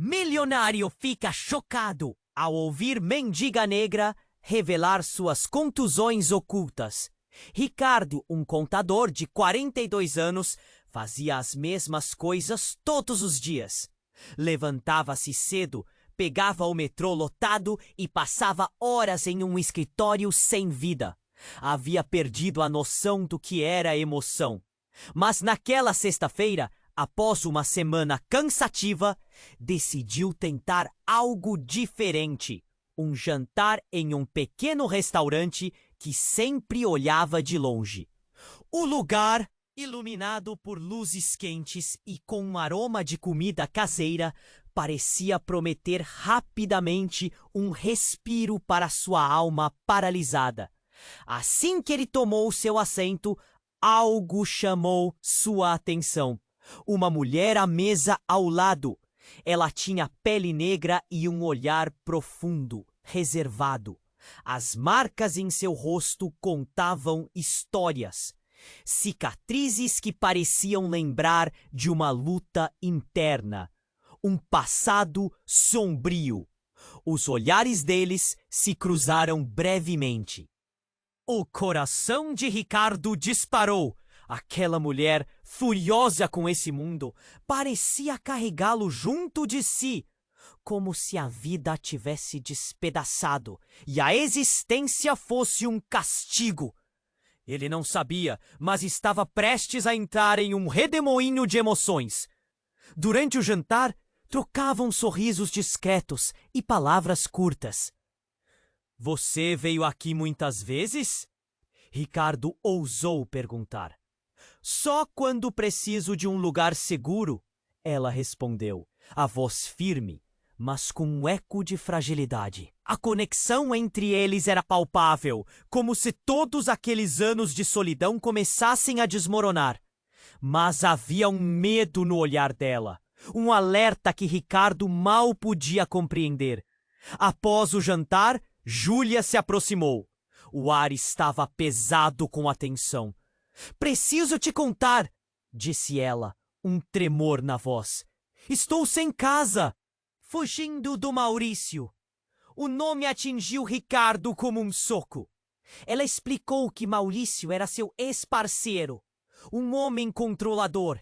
Milionário fica chocado ao ouvir mendiga negra revelar suas contusões ocultas. Ricardo, um contador de 42 anos, fazia as mesmas coisas todos os dias. Levantava-se cedo, pegava o metrô lotado e passava horas em um escritório sem vida. Havia perdido a noção do que era emoção. Mas naquela sexta-feira, após uma semana cansativa, decidiu tentar algo diferente. Um jantar em um pequeno restaurante que sempre olhava de longe. O lugar, iluminado por luzes quentes e com um aroma de comida caseira, parecia prometer rapidamente um respiro para sua alma paralisada. Assim que ele tomou seu assento, algo chamou sua atenção. Uma mulher à mesa ao lado. Ela tinha pele negra e um olhar profundo, reservado. As marcas em seu rosto contavam histórias. Cicatrizes que pareciam lembrar de uma luta interna. Um passado sombrio. Os olhares deles se cruzaram brevemente. O coração de Ricardo disparou. Aquela mulher, furiosa com esse mundo, parecia carregá-lo junto de si, como se a vida tivesse despedaçado e a existência fosse um castigo. Ele não sabia, mas estava prestes a entrar em um redemoinho de emoções. Durante o jantar, trocavam sorrisos discretos e palavras curtas. "Você veio aqui muitas vezes?" Ricardo ousou perguntar. "Só quando preciso de um lugar seguro", ela respondeu, a voz firme, mas com um eco de fragilidade. A conexão entre eles era palpável, como se todos aqueles anos de solidão começassem a desmoronar. Mas havia um medo no olhar dela, um alerta que Ricardo mal podia compreender. Após o jantar, Júlia se aproximou. O ar estava pesado com a tensão. "Preciso te contar", disse ela, um tremor na voz. "Estou sem casa, fugindo do Maurício." O nome atingiu Ricardo como um soco. Ela explicou que Maurício era seu ex-parceiro, um homem controlador.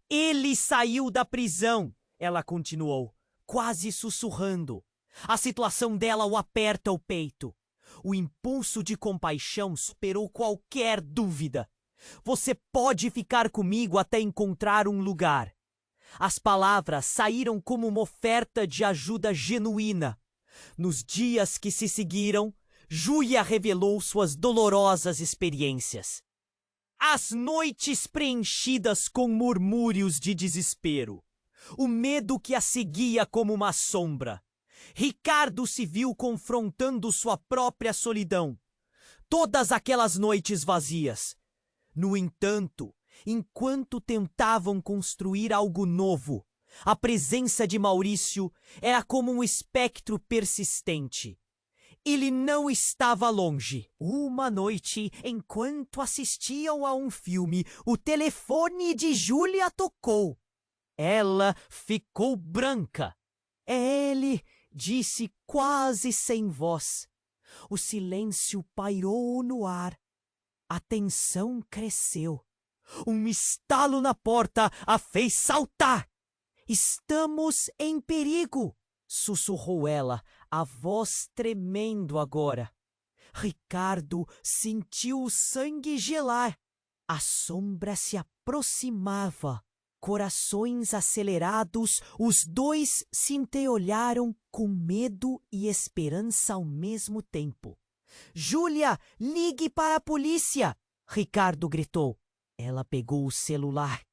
"Ele saiu da prisão", ela continuou, quase sussurrando. A situação dela o aperta o peito. O impulso de compaixão superou qualquer dúvida. "Você pode ficar comigo até encontrar um lugar." As palavras saíram como uma oferta de ajuda genuína. Nos dias que se seguiram, Júlia revelou suas dolorosas experiências. As noites preenchidas com murmúrios de desespero. O medo que a seguia como uma sombra. Ricardo se viu confrontando sua própria solidão. Todas aquelas noites vazias. No entanto, enquanto tentavam construir algo novo, a presença de Maurício era como um espectro persistente. Ele não estava longe. Uma noite, enquanto assistiam a um filme, o telefone de Júlia tocou. Ela ficou branca. "É ele", disse quase sem voz. O silêncio pairou no ar. A tensão cresceu. Um estalo na porta a fez saltar. "Estamos em perigo", sussurrou ela, a voz tremendo agora. Ricardo sentiu o sangue gelar. A sombra se aproximava. Corações acelerados, os dois se entreolharam com medo e esperança ao mesmo tempo. "Júlia, ligue para a polícia!" Ricardo gritou. Ela pegou o celular,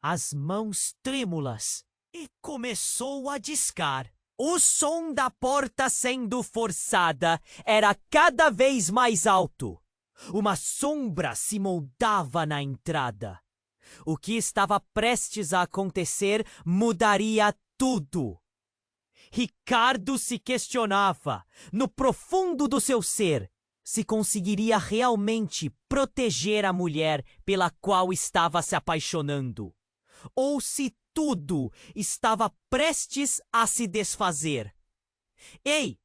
as mãos trêmulas, e começou a discar. O som da porta sendo forçada era cada vez mais alto. Uma sombra se moldava na entrada. O que estava prestes a acontecer mudaria tudo. Ricardo se questionava, no profundo do seu ser, se conseguiria realmente proteger a mulher pela qual estava se apaixonando, ou se tudo estava prestes a se desfazer. Ei,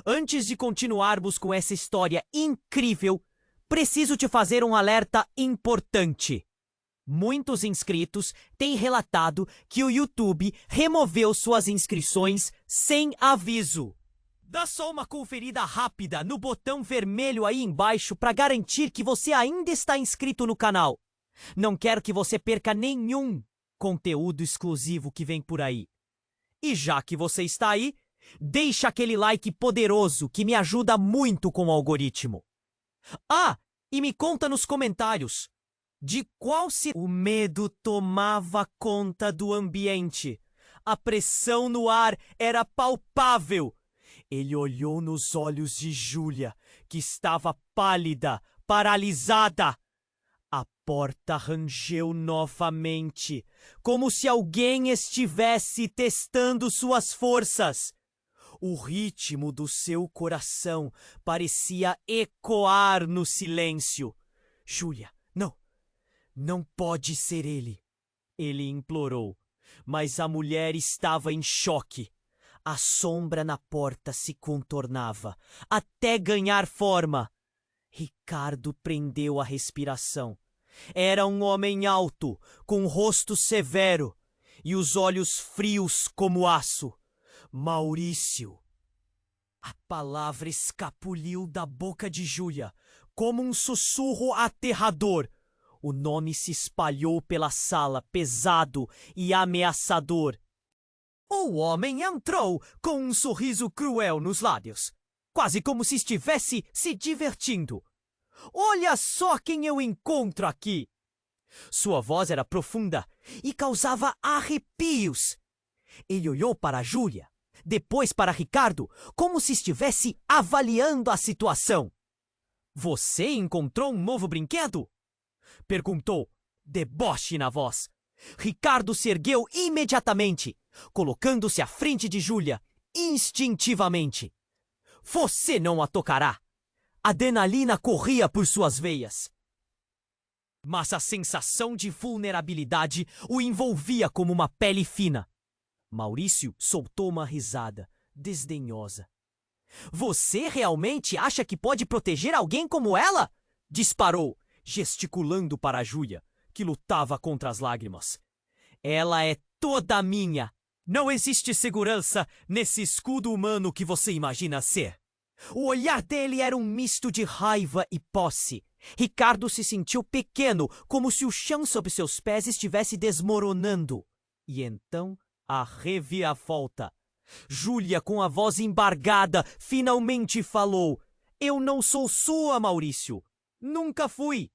antes de continuarmos com essa história incrível, preciso te fazer um alerta importante. Muitos inscritos têm relatado que o YouTube removeu suas inscrições sem aviso. Dá só uma conferida rápida no botão vermelho aí embaixo para garantir que você ainda está inscrito no canal. Não quero que você perca nenhum conteúdo exclusivo que vem por aí. E já que você está aí, deixa aquele like poderoso que me ajuda muito com o algoritmo. Ah, e me conta nos comentários de qual se... O medo tomava conta do ambiente. A pressão no ar era palpável. Ele olhou nos olhos de Júlia, que estava pálida, paralisada. A porta rangeu novamente, como se alguém estivesse testando suas forças. O ritmo do seu coração parecia ecoar no silêncio. Júlia, não pode ser ele. Ele implorou, mas a mulher estava em choque. A sombra na porta se contornava, até ganhar forma. Ricardo prendeu a respiração. Era um homem alto, com o rosto severo e os olhos frios como aço. Maurício. A palavra escapuliu da boca de Júlia, como um sussurro aterrador. O nome se espalhou pela sala, pesado e ameaçador. O homem entrou com um sorriso cruel nos lábios, quase como se estivesse se divertindo. Olha só quem eu encontro aqui! Sua voz era profunda e causava arrepios. Ele olhou para Júlia, depois para Ricardo, como se estivesse avaliando a situação. Você encontrou um novo brinquedo? Perguntou, deboche na voz. Ricardo se ergueu imediatamente, colocando-se à frente de Júlia, instintivamente. Você não a tocará! A adrenalina corria por suas veias. Mas a sensação de vulnerabilidade o envolvia como uma pele fina. Maurício soltou uma risada, desdenhosa. Você realmente acha que pode proteger alguém como ela? Disparou, gesticulando para Júlia, que lutava contra as lágrimas. Ela é toda minha. Não existe segurança nesse escudo humano que você imagina ser. O olhar dele era um misto de raiva e posse. Ricardo se sentiu pequeno, como se o chão sob seus pés estivesse desmoronando. E então, a reviravolta. Júlia, com a voz embargada, finalmente falou: Eu não sou sua, Maurício. Nunca fui.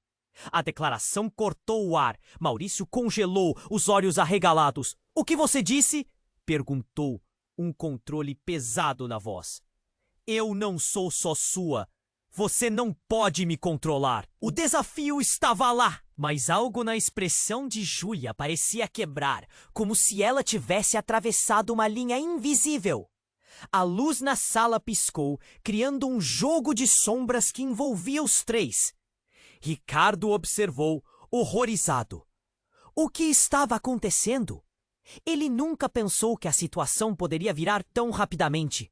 A declaração cortou o ar. Maurício congelou, os olhos arregalados. O que você disse? Perguntou, um controle pesado na voz. Eu não sou só sua. Você não pode me controlar. O desafio estava lá, mas algo na expressão de Júlia parecia quebrar, como se ela tivesse atravessado uma linha invisível. A luz na sala piscou, criando um jogo de sombras que envolvia os três. Ricardo observou, horrorizado. O que estava acontecendo? Ele nunca pensou que a situação poderia virar tão rapidamente.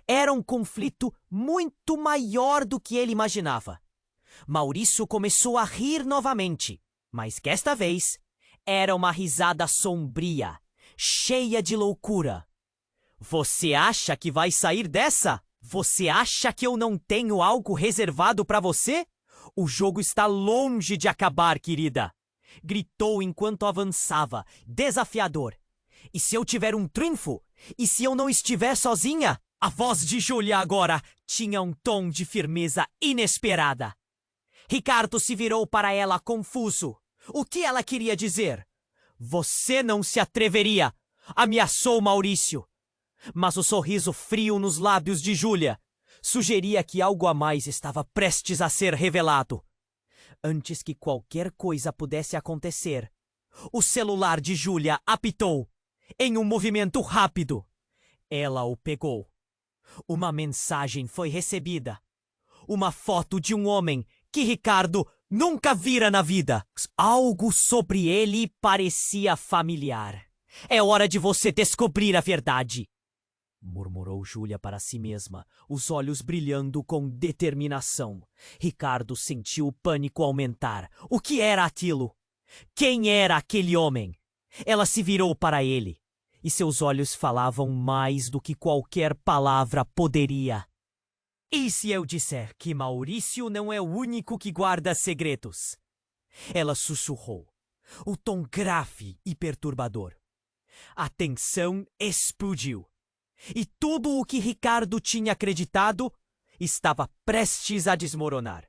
Era um conflito muito maior do que ele imaginava. Maurício começou a rir novamente, mas desta vez era uma risada sombria, cheia de loucura. Você acha que vai sair dessa? Você acha que eu não tenho algo reservado para você? O jogo está longe de acabar, querida. Gritou enquanto avançava, desafiador. E se eu tiver um triunfo? E se eu não estiver sozinha? A voz de Júlia agora tinha um tom de firmeza inesperada. Ricardo se virou para ela confuso. O que ela queria dizer? Você não se atreveria, ameaçou Maurício. Mas o sorriso frio nos lábios de Júlia sugeria que algo a mais estava prestes a ser revelado. Antes que qualquer coisa pudesse acontecer, o celular de Júlia apitou, em um movimento rápido. Ela o pegou. Uma mensagem foi recebida. Uma foto de um homem que Ricardo nunca vira na vida. Algo sobre ele parecia familiar. É hora de você descobrir a verdade, murmurou Júlia para si mesma, os olhos brilhando com determinação. Ricardo sentiu o pânico aumentar. O que era aquilo? Quem era aquele homem? Ela se virou para ele, e seus olhos falavam mais do que qualquer palavra poderia. E se eu disser que Maurício não é o único que guarda segredos? Ela sussurrou, o tom grave e perturbador. A tensão explodiu. E tudo o que Ricardo tinha acreditado estava prestes a desmoronar.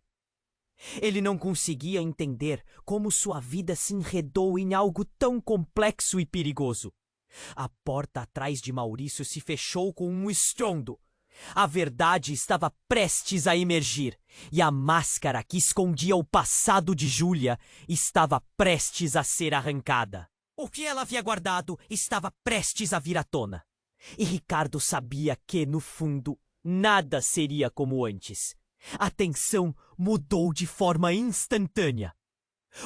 Ele não conseguia entender como sua vida se enredou em algo tão complexo e perigoso. A porta atrás de Maurício se fechou com um estrondo. A verdade estava prestes a emergir, e a máscara que escondia o passado de Júlia estava prestes a ser arrancada. O que ela havia guardado estava prestes a vir à tona. E Ricardo sabia que, no fundo, nada seria como antes. A tensão mudou de forma instantânea.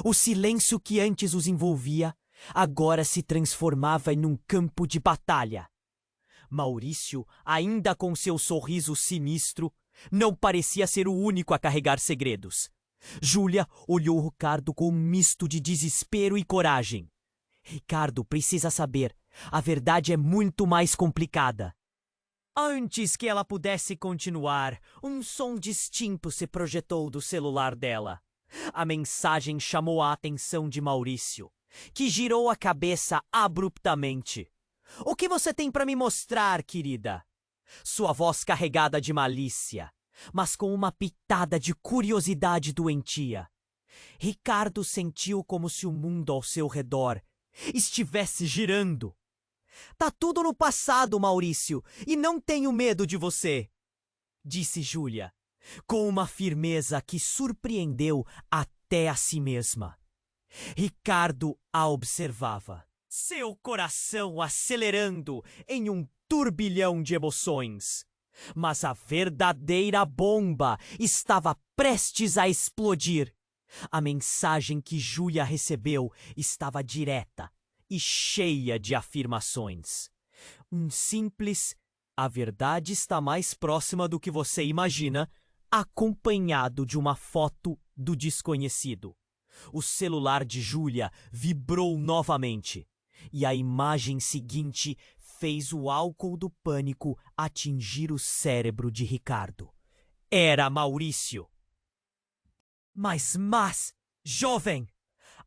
O silêncio que antes os envolvia agora se transformava em um campo de batalha. Maurício, ainda com seu sorriso sinistro, não parecia ser o único a carregar segredos. Júlia olhou Ricardo com um misto de desespero e coragem. Ricardo precisa saber. A verdade é muito mais complicada. Antes que ela pudesse continuar, um som distinto se projetou do celular dela. A mensagem chamou a atenção de Maurício, que girou a cabeça abruptamente. O que você tem para me mostrar, querida? Sua voz carregada de malícia, mas com uma pitada de curiosidade doentia. Ricardo sentiu como se o mundo ao seu redor estivesse girando. Tá tudo no passado, Maurício, e não tenho medo de você, disse Júlia, com uma firmeza que surpreendeu até a si mesma. Ricardo a observava, seu coração acelerando em um turbilhão de emoções. Mas a verdadeira bomba estava prestes a explodir. A mensagem que Júlia recebeu estava direta e cheia de afirmações. Um simples "a verdade está mais próxima do que você imagina", acompanhado de uma foto do desconhecido. O celular de Júlia vibrou novamente, e a imagem seguinte fez o álcool do pânico atingir o cérebro de Ricardo. Era Maurício. Mas, jovem,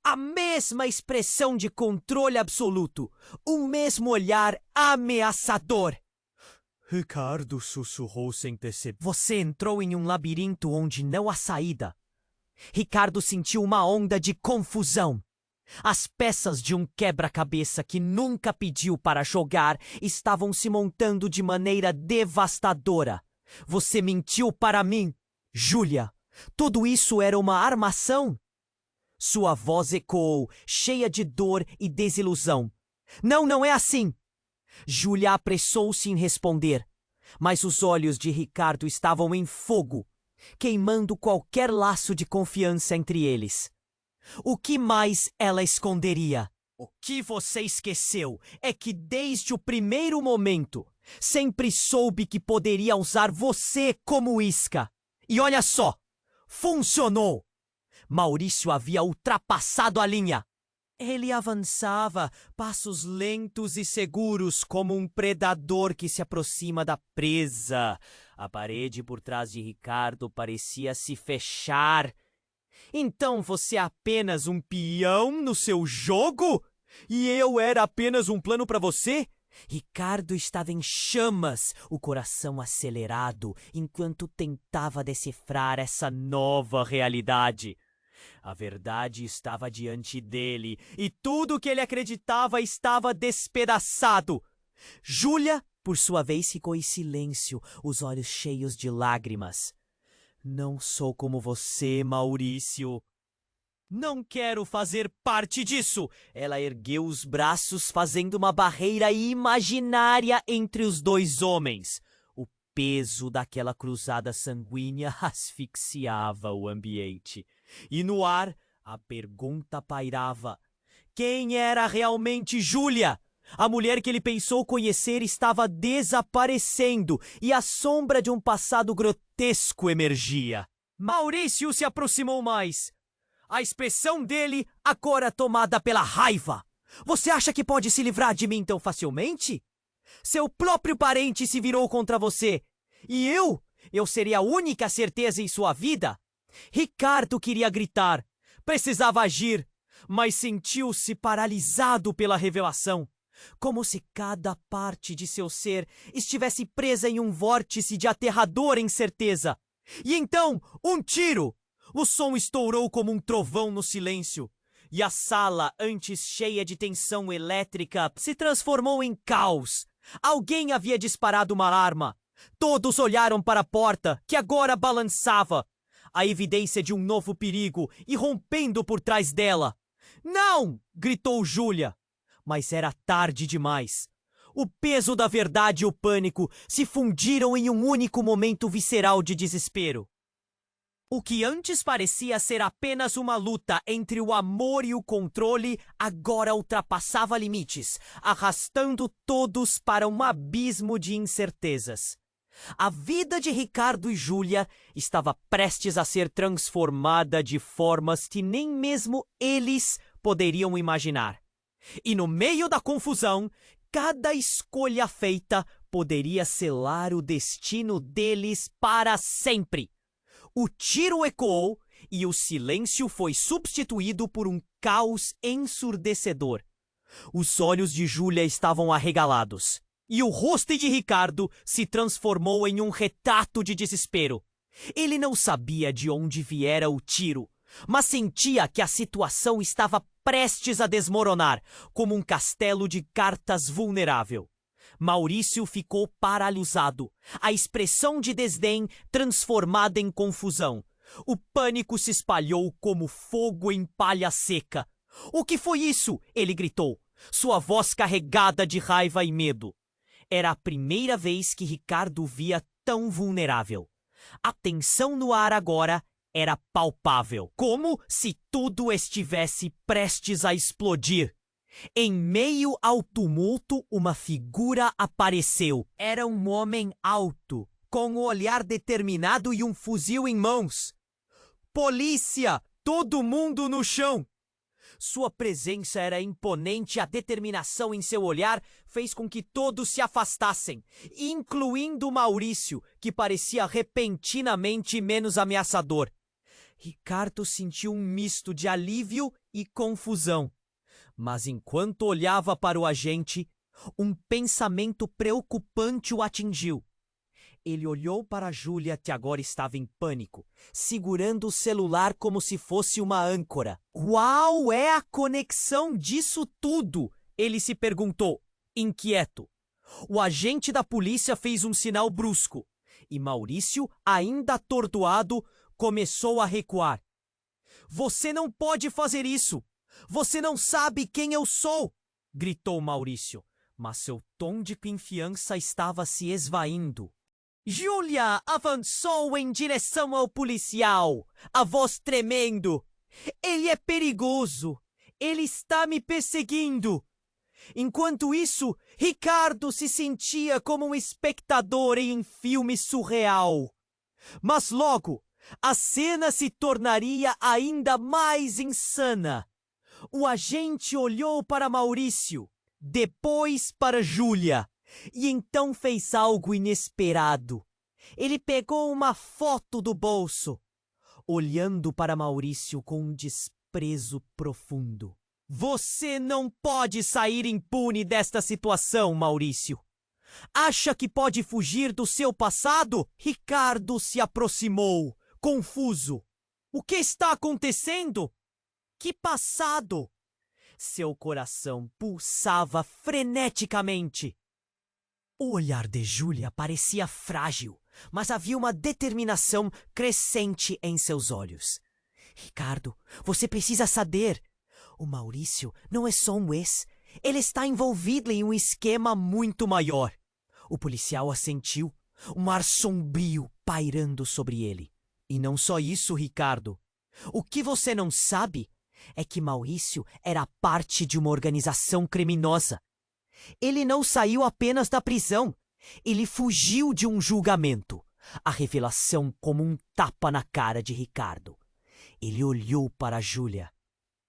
a mesma expressão de controle absoluto, o mesmo olhar ameaçador. Ricardo sussurrou sem perceber. Você entrou em um labirinto onde não há saída. Ricardo sentiu uma onda de confusão. As peças de um quebra-cabeça que nunca pediu para jogar estavam se montando de maneira devastadora. Você mentiu para mim, Júlia. Tudo isso era uma armação? Sua voz ecoou, cheia de dor e desilusão. Não é assim. Júlia apressou-se em responder, mas os olhos de Ricardo estavam em fogo, queimando qualquer laço de confiança entre eles. O que mais ela esconderia? O que você esqueceu é que desde o primeiro momento sempre soube que poderia usar você como isca. E olha só, funcionou! Maurício havia ultrapassado a linha. Ele avançava, passos lentos e seguros, como um predador que se aproxima da presa. A parede por trás de Ricardo parecia se fechar. Então você é apenas um peão no seu jogo? E eu era apenas um plano para você? Ricardo estava em chamas, o coração acelerado, enquanto tentava decifrar essa nova realidade. A verdade estava diante dele, e tudo que ele acreditava estava despedaçado. Júlia, por sua vez, ficou em silêncio, os olhos cheios de lágrimas. Não sou como você, Maurício. Não quero fazer parte disso. Ela ergueu os braços, fazendo uma barreira imaginária entre os dois homens. O peso daquela cruzada sanguínea asfixiava o ambiente. E no ar, a pergunta pairava: quem era realmente Júlia? A mulher que ele pensou conhecer estava desaparecendo e a sombra de um passado grotesco emergia. Maurício se aproximou mais. A expressão dele agora tomada pela raiva. Você acha que pode se livrar de mim tão facilmente? Seu próprio parente se virou contra você. E eu seria a única certeza em sua vida? Ricardo queria gritar. Precisava agir, mas sentiu-se paralisado pela revelação. Como se cada parte de seu ser estivesse presa em um vórtice de aterradora incerteza. E então, um tiro! O som estourou como um trovão no silêncio. E a sala, antes cheia de tensão elétrica, se transformou em caos. Alguém havia disparado uma arma. Todos olharam para a porta, que agora balançava. A evidência de um novo perigo, irrompendo por trás dela. Não! Gritou Júlia. Mas era tarde demais. O peso da verdade e o pânico se fundiram em um único momento visceral de desespero. O que antes parecia ser apenas uma luta entre o amor e o controle, agora ultrapassava limites, arrastando todos para um abismo de incertezas. A vida de Ricardo e Júlia estava prestes a ser transformada de formas que nem mesmo eles poderiam imaginar. E no meio da confusão, cada escolha feita poderia selar o destino deles para sempre. O tiro ecoou e o silêncio foi substituído por um caos ensurdecedor. Os olhos de Júlia estavam arregalados e o rosto de Ricardo se transformou em um retrato de desespero. Ele não sabia de onde viera o tiro, mas sentia que a situação estava prestes a desmoronar, como um castelo de cartas vulnerável. Maurício ficou paralisado, a expressão de desdém transformada em confusão. O pânico se espalhou como fogo em palha seca. "O que foi isso?" ele gritou, sua voz carregada de raiva e medo. Era a primeira vez que Ricardo o via tão vulnerável. A tensão no ar agora era palpável, como se tudo estivesse prestes a explodir. Em meio ao tumulto, uma figura apareceu. Era um homem alto, com um olhar determinado e um fuzil em mãos. "Polícia! Todo mundo no chão!" Sua presença era imponente e a determinação em seu olhar fez com que todos se afastassem, incluindo Maurício, que parecia repentinamente menos ameaçador. Ricardo sentiu um misto de alívio e confusão. Mas enquanto olhava para o agente, um pensamento preocupante o atingiu. Ele olhou para Júlia, que agora estava em pânico, segurando o celular como se fosse uma âncora. "Qual é a conexão disso tudo?" ele se perguntou, inquieto. O agente da polícia fez um sinal brusco, e Maurício, ainda atordoado, começou a recuar. "Você não pode fazer isso! Você não sabe quem eu sou!" gritou Maurício, mas seu tom de confiança estava se esvaindo. Júlia avançou em direção ao policial, a voz tremendo. "Ele é perigoso! Ele está me perseguindo!" Enquanto isso, Ricardo se sentia como um espectador em um filme surreal. Mas logo, a cena se tornaria ainda mais insana. O agente olhou para Maurício, depois para Júlia, e então fez algo inesperado. Ele pegou uma foto do bolso, olhando para Maurício com um desprezo profundo. "Você não pode sair impune desta situação, Maurício. Acha que pode fugir do seu passado?" Ricardo se aproximou, confuso. "O que está acontecendo? Que passado?" Seu coração pulsava freneticamente. O olhar de Júlia parecia frágil, mas havia uma determinação crescente em seus olhos. "Ricardo, você precisa saber. O Maurício não é só um ex. Ele está envolvido em um esquema muito maior." O policial assentiu, um ar sombrio pairando sobre ele. "E não só isso, Ricardo. O que você não sabe é que Maurício era parte de uma organização criminosa. Ele não saiu apenas da prisão. Ele fugiu de um julgamento. A revelação como um tapa na cara de Ricardo. Ele olhou para Júlia,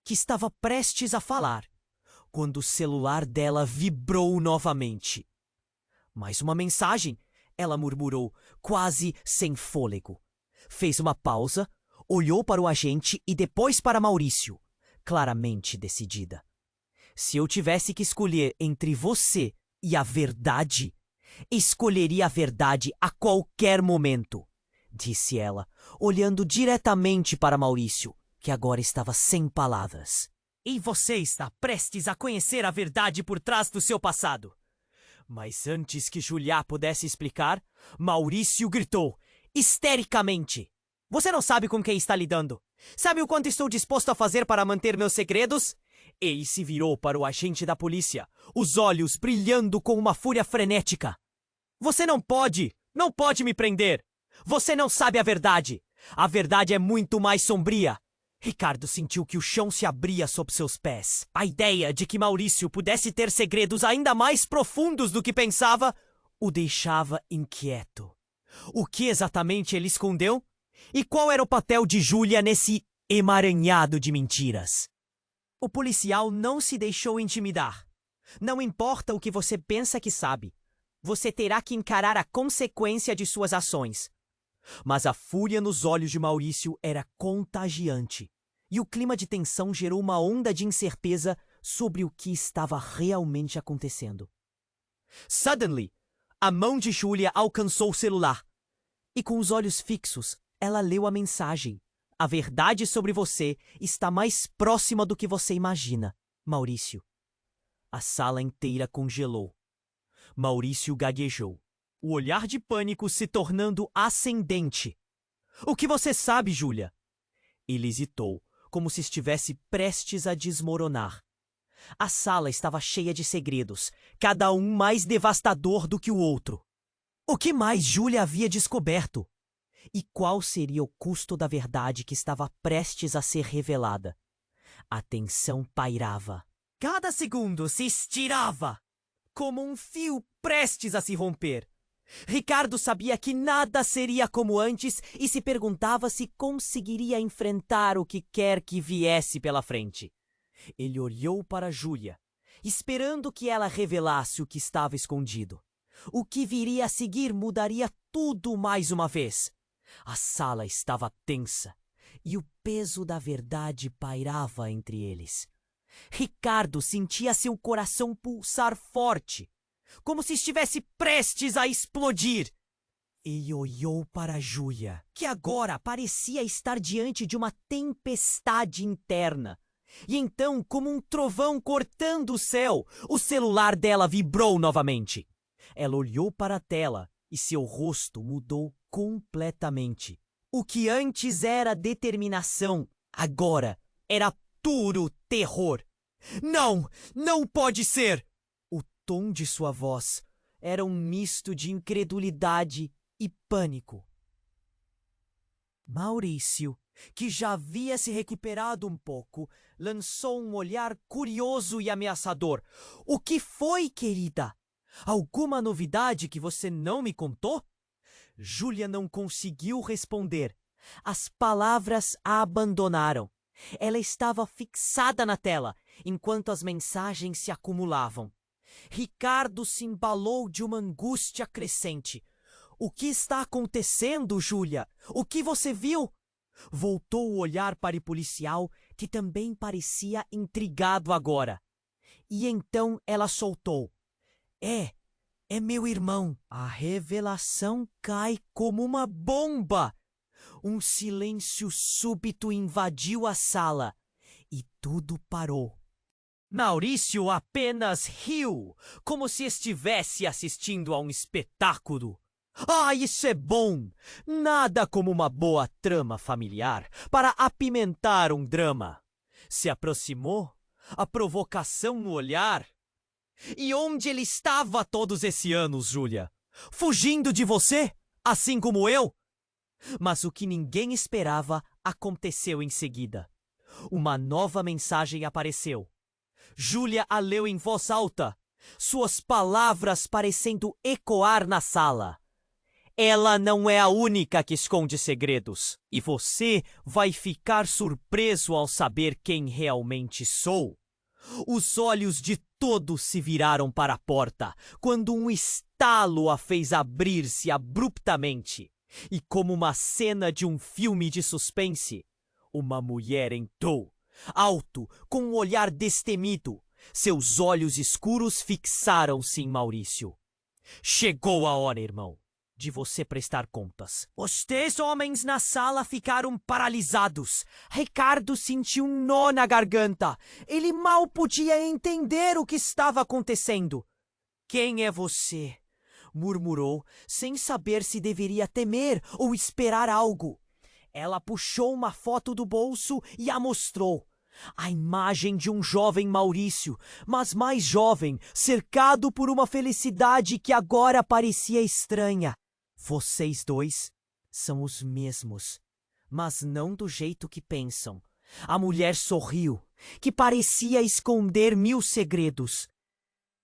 que estava prestes a falar, quando o celular dela vibrou novamente. Mais uma mensagem, ela murmurou, quase sem fôlego. Fez uma pausa, olhou para o agente e depois para Maurício, claramente decidida. Se eu tivesse que escolher entre você e a verdade, escolheria a verdade a qualquer momento, disse ela, olhando diretamente para Maurício, que agora estava sem palavras. E você está prestes a conhecer a verdade por trás do seu passado. Mas antes que Julia pudesse explicar, Maurício gritou, histericamente. Você não sabe com quem está lidando. Sabe o quanto estou disposto a fazer para manter meus segredos? E se virou para o agente da polícia, os olhos brilhando com uma fúria frenética. Você não pode me prender. Você não sabe a verdade. A verdade é muito mais sombria. Ricardo sentiu que o chão se abria sob seus pés. A ideia de que Maurício pudesse ter segredos ainda mais profundos do que pensava o deixava inquieto. O que exatamente ele escondeu? E qual era o papel de Júlia nesse emaranhado de mentiras? O policial não se deixou intimidar. Não importa o que você pensa que sabe. Você terá que encarar a consequência de suas ações. Mas a fúria nos olhos de Maurício era contagiante. E o clima de tensão gerou uma onda de incerteza sobre o que estava realmente acontecendo. Suddenly, a mão de Julia alcançou o celular. E com os olhos fixos, ela leu a mensagem. A verdade sobre você está mais próxima do que você imagina, Maurício. A sala inteira congelou. Maurício gaguejou, o olhar de pânico se tornando ascendente. O que você sabe, Júlia? Ele hesitou, como se estivesse prestes a desmoronar. A sala estava cheia de segredos, cada um mais devastador do que o outro. O que mais Júlia havia descoberto? E qual seria o custo da verdade que estava prestes a ser revelada? A tensão pairava. Cada segundo se estirava, como um fio prestes a se romper. Ricardo sabia que nada seria como antes e se perguntava se conseguiria enfrentar o que quer que viesse pela frente. Ele olhou para Júlia, esperando que ela revelasse o que estava escondido. O que viria a seguir mudaria tudo mais uma vez. A sala estava tensa e o peso da verdade pairava entre eles. Ricardo sentia seu coração pulsar forte, como se estivesse prestes a explodir. E olhou para Júlia, que agora parecia estar diante de uma tempestade interna. E então, como um trovão cortando o céu, o celular dela vibrou novamente. Ela olhou para a tela e seu rosto mudou completamente. O que antes era determinação, agora era puro terror. Não! Não pode ser! O tom de sua voz era um misto de incredulidade e pânico. Maurício, que já havia se recuperado um pouco, lançou um olhar curioso e ameaçador. O que foi, querida? Alguma novidade que você não me contou? Júlia não conseguiu responder. As palavras a abandonaram. Ela estava fixada na tela, enquanto as mensagens se acumulavam. Ricardo se embalou de uma angústia crescente. O que está acontecendo, Júlia? O que você viu? Voltou o olhar para o policial, que também parecia intrigado agora. E então ela soltou. É meu irmão. A revelação cai como uma bomba. Um silêncio súbito invadiu a sala e tudo parou. Maurício apenas riu, como se estivesse assistindo a um espetáculo. Ah, isso é bom! Nada como uma boa trama familiar para apimentar um drama. Se aproximou, a provocação no olhar. E onde ele estava todos esses anos, Júlia? Fugindo de você, assim como eu? Mas o que ninguém esperava aconteceu em seguida. Uma nova mensagem apareceu. Júlia a leu em voz alta. suas palavras parecendo ecoar na sala. Ela não é a única que esconde segredos, e você vai ficar surpreso ao saber quem realmente sou. Os olhos de todos se viraram para a porta, quando um estalo a fez abrir-se abruptamente. E como uma cena de um filme de suspense, uma mulher entrou, alto, com um olhar destemido. Seus olhos escuros fixaram-se em Maurício. Chegou a hora, irmão, de você prestar contas. Os 3 homens na sala ficaram paralisados. Ricardo sentiu um nó na garganta. Ele mal podia entender o que estava acontecendo. Quem é você? Murmurou, sem saber se deveria temer ou esperar algo. Ela puxou uma foto do bolso e a mostrou. A imagem de um jovem Maurício, mas mais jovem, cercado por uma felicidade que agora parecia estranha. Vocês 2 são os mesmos, mas não do jeito que pensam. A mulher sorriu, que parecia esconder 1000 segredos.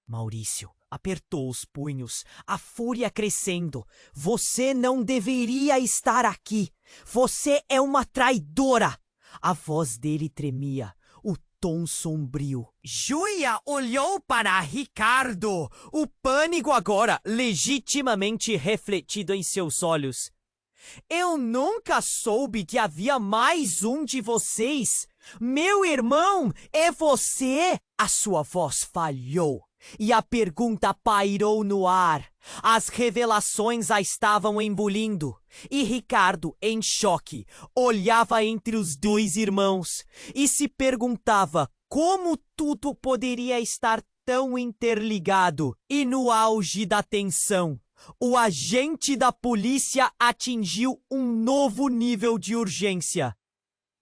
Maurício apertou os punhos, a fúria crescendo. Você não deveria estar aqui. Você é uma traidora. A voz dele tremia, o tom sombrio. Júlia olhou para Ricardo, o pânico agora legitimamente refletido em seus olhos. Eu nunca soube que havia mais um de vocês. Meu irmão, é você? A sua voz falhou e a pergunta pairou no ar. As revelações a estavam engolindo. E Ricardo, em choque, olhava entre os 2 irmãos e se perguntava como tudo poderia estar tão interligado. E no auge da tensão, o agente da polícia atingiu um novo nível de urgência.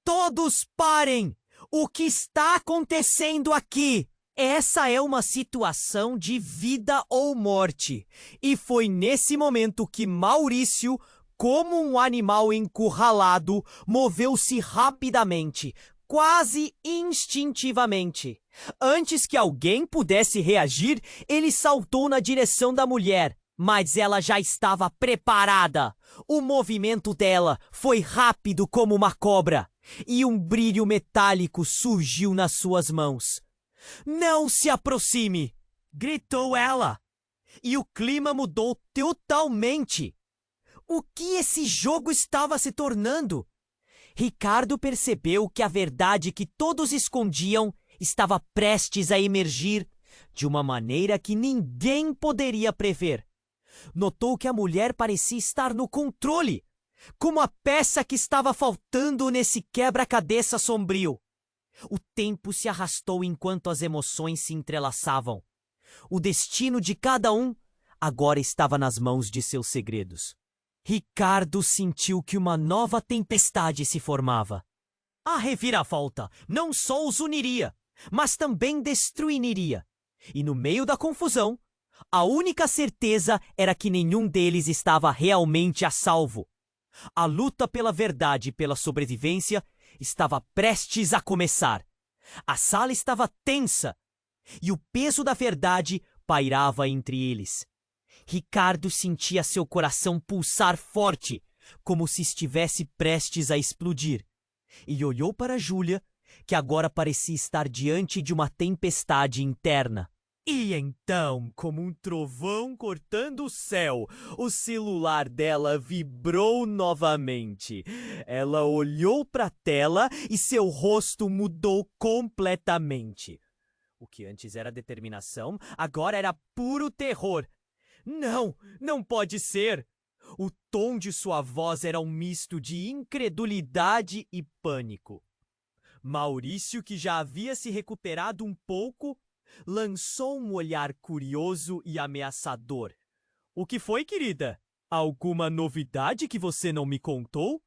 Todos parem! O que está acontecendo aqui? Essa é uma situação de vida ou morte. E foi nesse momento que Maurício, como um animal encurralado, moveu-se rapidamente, quase instintivamente. Antes que alguém pudesse reagir, ele saltou na direção da mulher, mas ela já estava preparada. O movimento dela foi rápido como uma cobra, e um brilho metálico surgiu nas suas mãos. Não se aproxime! Gritou ela. E o clima mudou totalmente. O que esse jogo estava se tornando? Ricardo percebeu que a verdade que todos escondiam estava prestes a emergir de uma maneira que ninguém poderia prever. Notou que a mulher parecia estar no controle, como a peça que estava faltando nesse quebra-cabeça sombrio. O tempo se arrastou enquanto as emoções se entrelaçavam. O destino de cada um agora estava nas mãos de seus segredos. Ricardo sentiu que uma nova tempestade se formava. A reviravolta não só os uniria, mas também destruiria. E no meio da confusão, a única certeza era que nenhum deles estava realmente a salvo. A luta pela verdade e pela sobrevivência estava prestes a começar. A sala estava tensa e o peso da verdade pairava entre eles. Ricardo sentia seu coração pulsar forte, como se estivesse prestes a explodir. E olhou para Júlia, que agora parecia estar diante de uma tempestade interna. E então, como um trovão cortando o céu, o celular dela vibrou novamente. Ela olhou para a tela e seu rosto mudou completamente. O que antes era determinação, agora era puro terror. Não, não pode ser! O tom de sua voz era um misto de incredulidade e pânico. Maurício, que já havia se recuperado um pouco, lançou um olhar curioso e ameaçador. O que foi, querida? Alguma novidade que você não me contou?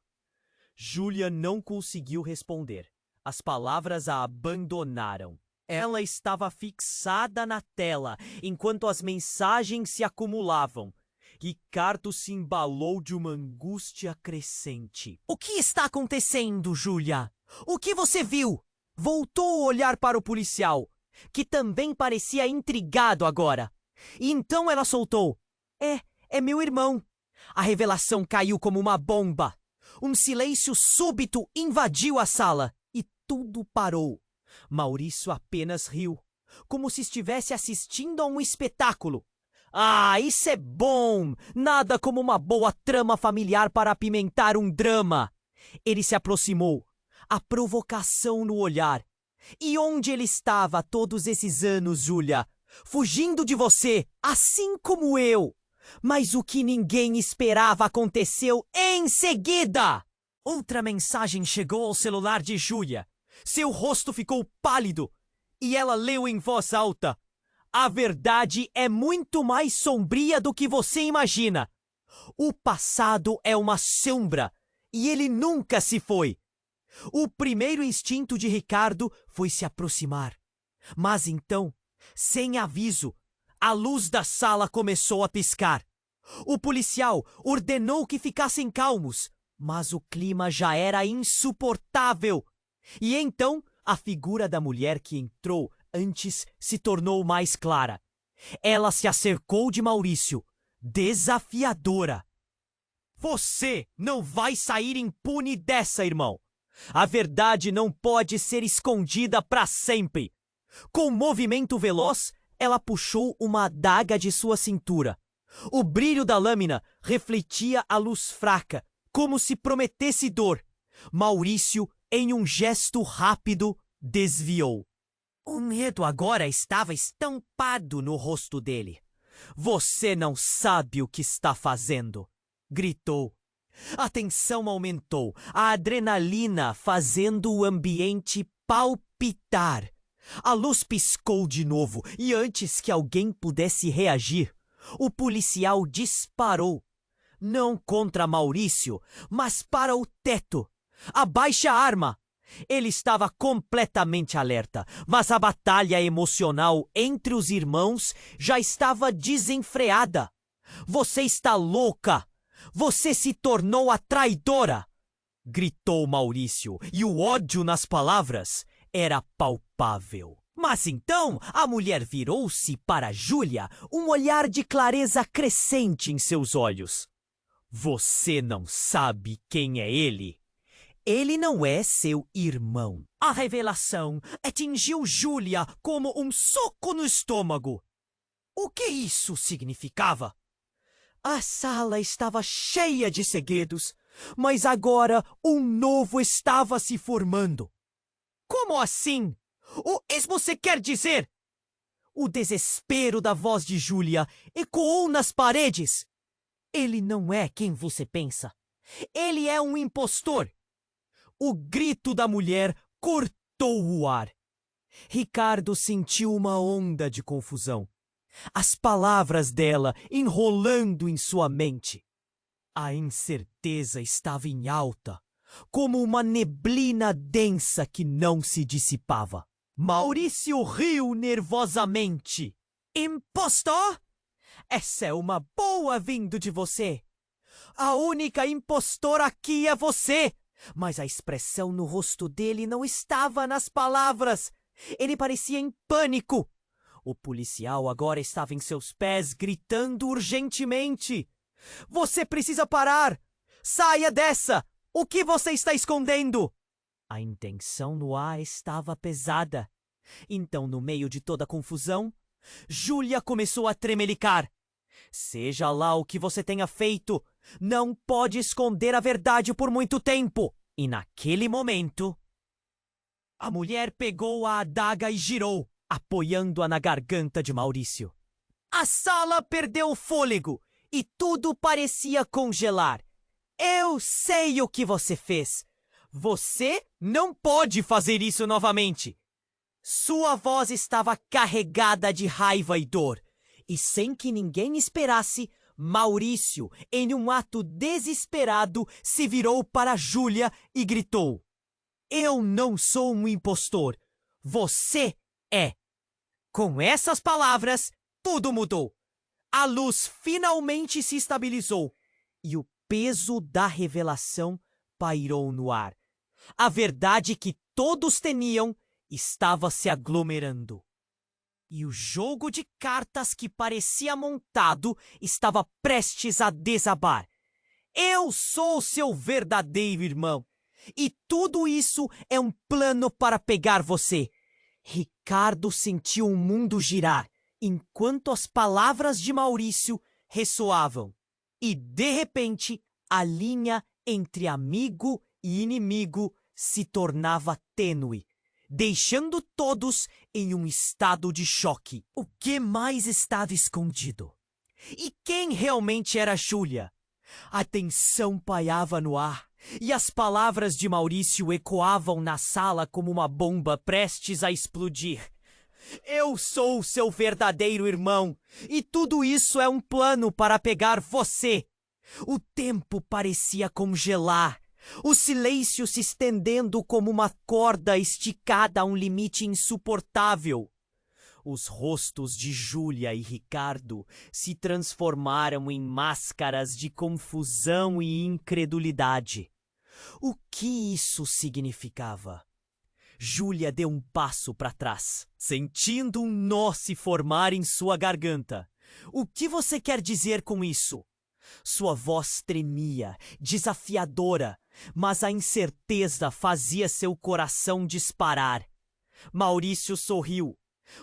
Júlia não conseguiu responder. As palavras a abandonaram. Ela estava fixada na tela, enquanto as mensagens se acumulavam. Ricardo se embalou de uma angústia crescente. O que está acontecendo, Júlia? O que você viu? Voltou a olhar para o policial. que também parecia intrigado agora. E então ela soltou: É meu irmão. A revelação caiu como uma bomba. Um silêncio súbito invadiu a sala e tudo parou. Maurício apenas riu, como se estivesse assistindo a um espetáculo. Ah, isso é bom! Nada como uma boa trama familiar para apimentar um drama. Ele se aproximou, a provocação no olhar. E onde ele estava todos esses anos, Júlia? Fugindo de você, assim como eu. Mas o que ninguém esperava aconteceu em seguida. Outra mensagem chegou ao celular de Júlia. Seu rosto ficou pálido e ela leu em voz alta: A verdade é muito mais sombria do que você imagina. O passado é uma sombra e ele nunca se foi. O primeiro instinto de Ricardo foi se aproximar. Mas então, sem aviso, a luz da sala começou a piscar. O policial ordenou que ficassem calmos, mas o clima já era insuportável. E então, a figura da mulher que entrou antes se tornou mais clara. Ela se acercou de Maurício, desafiadora. Você não vai sair impune dessa, irmão. A verdade não pode ser escondida para sempre. Com um movimento veloz, ela puxou uma adaga de sua cintura. O brilho da lâmina refletia a luz fraca, como se prometesse dor. Maurício, em um gesto rápido, desviou. O medo agora estava estampado no rosto dele. Você não sabe o que está fazendo, gritou. A tensão aumentou, a adrenalina fazendo o ambiente palpitar. A luz piscou de novo e antes que alguém pudesse reagir, o policial disparou. Não contra Maurício, mas para o teto. Abaixe a arma! Ele estava completamente alerta, mas a batalha emocional entre os irmãos já estava desenfreada. Você está louca! Você se tornou a traidora! Gritou Maurício, e o ódio nas palavras era palpável. Mas então a mulher virou-se para Júlia, um olhar de clareza crescente em seus olhos. Você não sabe quem é ele? Ele não é seu irmão. A revelação atingiu Júlia como um soco no estômago. O que isso significava? A sala estava cheia de segredos, mas agora um novo estava se formando. Como assim? O que você quer dizer? O desespero da voz de Júlia ecoou nas paredes. Ele não é quem você pensa. Ele é um impostor. O grito da mulher cortou o ar. Ricardo sentiu uma onda de confusão. As palavras dela enrolando em sua mente. A incerteza estava em alta, como uma neblina densa que não se dissipava. Maurício riu nervosamente. Impostor? Essa é uma boa vindo de você. A única impostora aqui é você. Mas a expressão no rosto dele não estava nas palavras. Ele parecia em pânico. O policial agora estava em seus pés, gritando urgentemente. Você precisa parar! Saia dessa! O que você está escondendo? A intenção no ar estava pesada. Então, no meio de toda a confusão, Júlia começou a tremelicar. Seja lá o que você tenha feito, não pode esconder a verdade por muito tempo. E naquele momento, a mulher pegou a adaga e girou, apoiando-a na garganta de Maurício. A sala perdeu o fôlego e tudo parecia congelar. Eu sei o que você fez. Você não pode fazer isso novamente. Sua voz estava carregada de raiva e dor. E sem que ninguém esperasse, Maurício, em um ato desesperado, se virou para Júlia e gritou: Eu não sou um impostor. Você é. Com essas palavras, tudo mudou. A luz finalmente se estabilizou e o peso da revelação pairou no ar. A verdade que todos temiam estava se aglomerando. e o jogo de cartas que parecia montado estava prestes a desabar. Eu sou seu verdadeiro irmão, e tudo isso é um plano para pegar você. Ricardo sentiu o mundo girar, enquanto as palavras de Maurício ressoavam. E, de repente, a linha entre amigo e inimigo se tornava tênue, deixando todos em um estado de choque. O que mais estava escondido? E quem realmente era Júlia? A tensão pairava no ar, e as palavras de Maurício ecoavam na sala como uma bomba prestes a explodir. Eu sou seu verdadeiro irmão, e tudo isso é um plano para pegar você. O tempo parecia congelar, o silêncio se estendendo como uma corda esticada a um limite insuportável. Os rostos de Júlia e Ricardo se transformaram em máscaras de confusão e incredulidade. O que isso significava? Júlia deu um passo para trás, sentindo um nó se formar em sua garganta. O que você quer dizer com isso? Sua voz tremia, desafiadora, mas a incerteza fazia seu coração disparar. Maurício sorriu.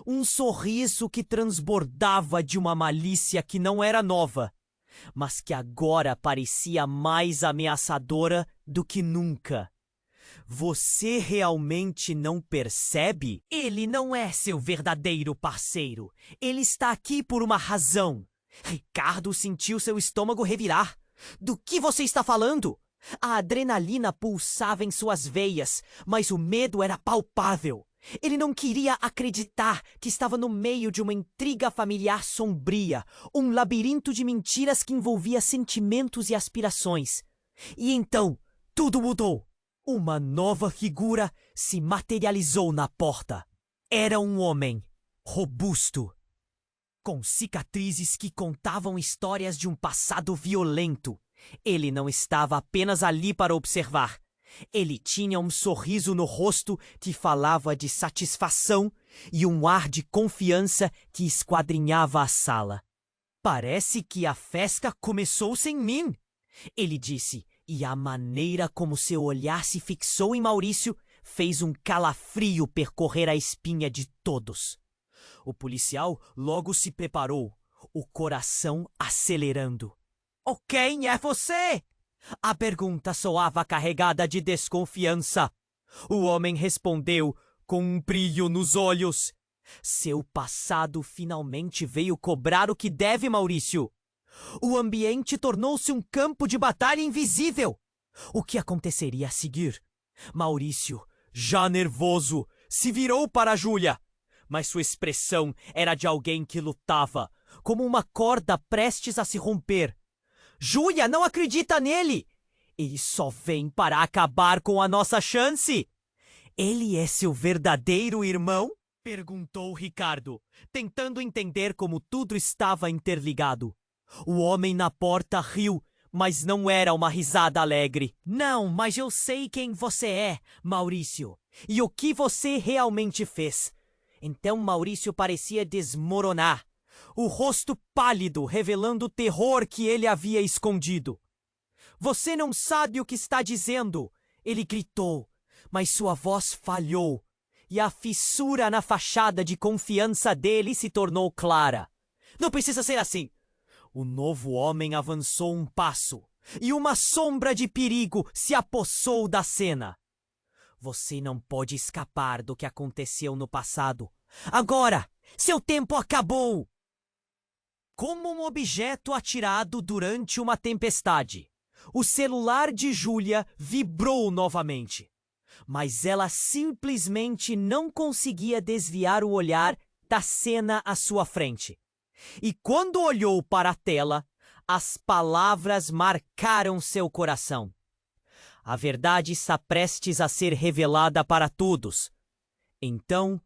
Um sorriso que transbordava de uma malícia que não era nova, mas que agora parecia mais ameaçadora do que nunca. Você realmente não percebe? Ele não é seu verdadeiro parceiro. Ele está aqui por uma razão. Ricardo sentiu seu estômago revirar. Do que você está falando? A adrenalina pulsava em suas veias, mas o medo era palpável. Ele não queria acreditar que estava no meio de uma intriga familiar sombria, um labirinto de mentiras que envolvia sentimentos e aspirações. E então, tudo mudou. Uma nova figura se materializou na porta. Era um homem, robusto, com cicatrizes que contavam histórias de um passado violento. Ele não estava apenas ali para observar. Ele tinha um sorriso no rosto que falava de satisfação e um ar de confiança que esquadrinhava a sala. Parece que a festa começou sem mim, ele disse, e a maneira como seu olhar se fixou em Maurício fez um calafrio percorrer a espinha de todos. O policial logo se preparou, o coração acelerando. "Oh, quem é você?" A pergunta soava carregada de desconfiança. O homem respondeu com um brilho nos olhos. Seu passado finalmente veio cobrar o que deve, Maurício. O ambiente tornou-se um campo de batalha invisível. O que aconteceria a seguir? Maurício, já nervoso, se virou para Júlia, mas sua expressão era de alguém que lutava, como uma corda prestes a se romper. Júlia não acredita nele! Ele só vem para acabar com a nossa chance! Ele é seu verdadeiro irmão? Perguntou Ricardo, tentando entender como tudo estava interligado. O homem na porta riu, mas não era uma risada alegre. Não, mas eu sei quem você é, Maurício, e o que você realmente fez. Então Maurício parecia desmoronar, o rosto pálido revelando o terror que ele havia escondido. Você não sabe o que está dizendo, ele gritou, mas sua voz falhou, e a fissura na fachada de confiança dele se tornou clara. Não precisa ser assim. O novo homem avançou um passo, e uma sombra de perigo se apossou da cena. Você não pode escapar do que aconteceu no passado. Agora, seu tempo acabou! Como um objeto atirado durante uma tempestade, o celular de Júlia vibrou novamente. Mas ela simplesmente não conseguia desviar o olhar da cena à sua frente. E quando olhou para a tela, as palavras marcaram seu coração. A verdade está prestes a ser revelada para todos. Então,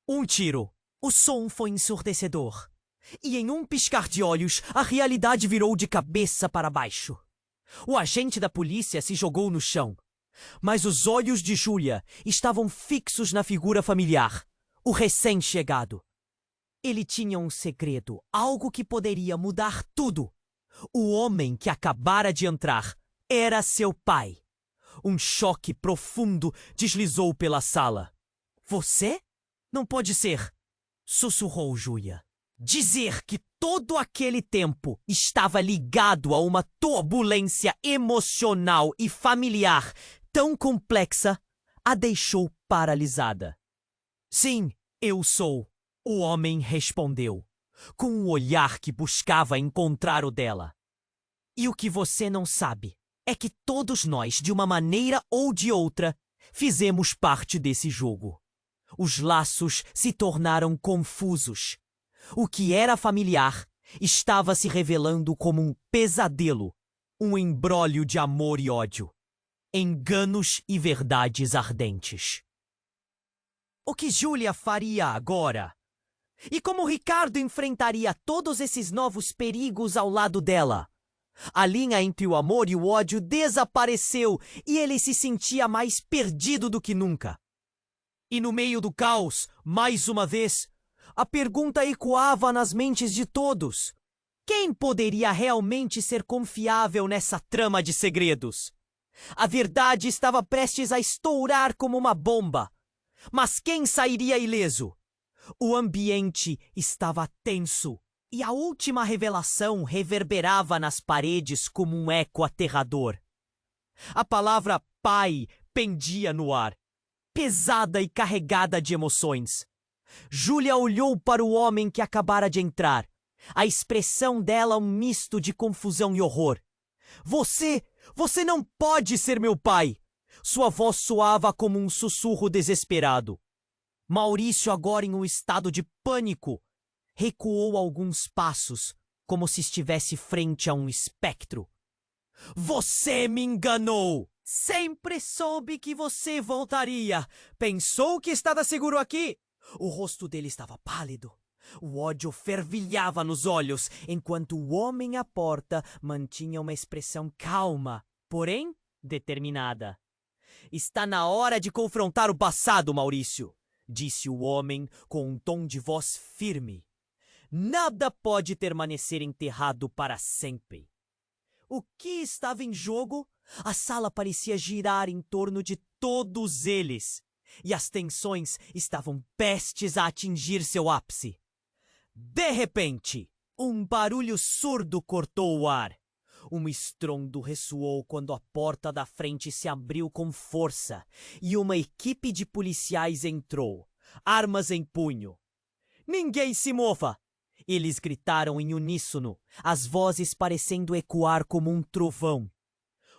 um tiro. O som foi ensurdecedor. E em um piscar de olhos, a realidade virou de cabeça para baixo. O agente da polícia se jogou no chão. Mas os olhos de Júlia estavam fixos na figura familiar, o recém-chegado. Ele tinha um segredo, algo que poderia mudar tudo. O homem que acabara de entrar era seu pai. Um choque profundo deslizou pela sala. Você? Não pode ser, sussurrou Júlia. Dizer que todo aquele tempo estava ligado a uma turbulência emocional e familiar tão complexa a deixou paralisada. Sim, eu sou, o homem respondeu, com um olhar que buscava encontrar o dela. E o que você não sabe é que todos nós, de uma maneira ou de outra, fizemos parte desse jogo. Os laços se tornaram confusos. O que era familiar estava se revelando como um pesadelo, um imbróglio de amor e ódio, enganos e verdades ardentes. O que Júlia faria agora? E como Ricardo enfrentaria todos esses novos perigos ao lado dela? A linha entre o amor e o ódio desapareceu e ele se sentia mais perdido do que nunca. E no meio do caos, mais uma vez, a pergunta ecoava nas mentes de todos. Quem poderia realmente ser confiável nessa trama de segredos? A verdade estava prestes a estourar como uma bomba. Mas quem sairia ileso? O ambiente estava tenso e a última revelação reverberava nas paredes como um eco aterrador. A palavra pai pendia no ar, pesada e carregada de emoções. Júlia olhou para o homem que acabara de entrar. A expressão dela um misto de confusão e horror. Você não pode ser meu pai! Sua voz soava como um sussurro desesperado. Maurício, agora em um estado de pânico, recuou alguns passos, como se estivesse frente a um espectro. Você me enganou! Sempre soube que você voltaria! Pensou que estava seguro aqui? O rosto dele estava pálido. O ódio fervilhava nos olhos, enquanto o homem à porta mantinha uma expressão calma, porém determinada. Está na hora de confrontar o passado, Maurício, disse o homem com um tom de voz firme. Nada pode permanecer enterrado para sempre. O que estava em jogo? A sala parecia girar em torno de todos eles, e as tensões estavam prestes a atingir seu ápice. De repente, um barulho surdo cortou o ar. Um estrondo ressoou quando a porta da frente se abriu com força e uma equipe de policiais entrou, armas em punho. Ninguém se mova! Eles gritaram em uníssono, as vozes parecendo ecoar como um trovão.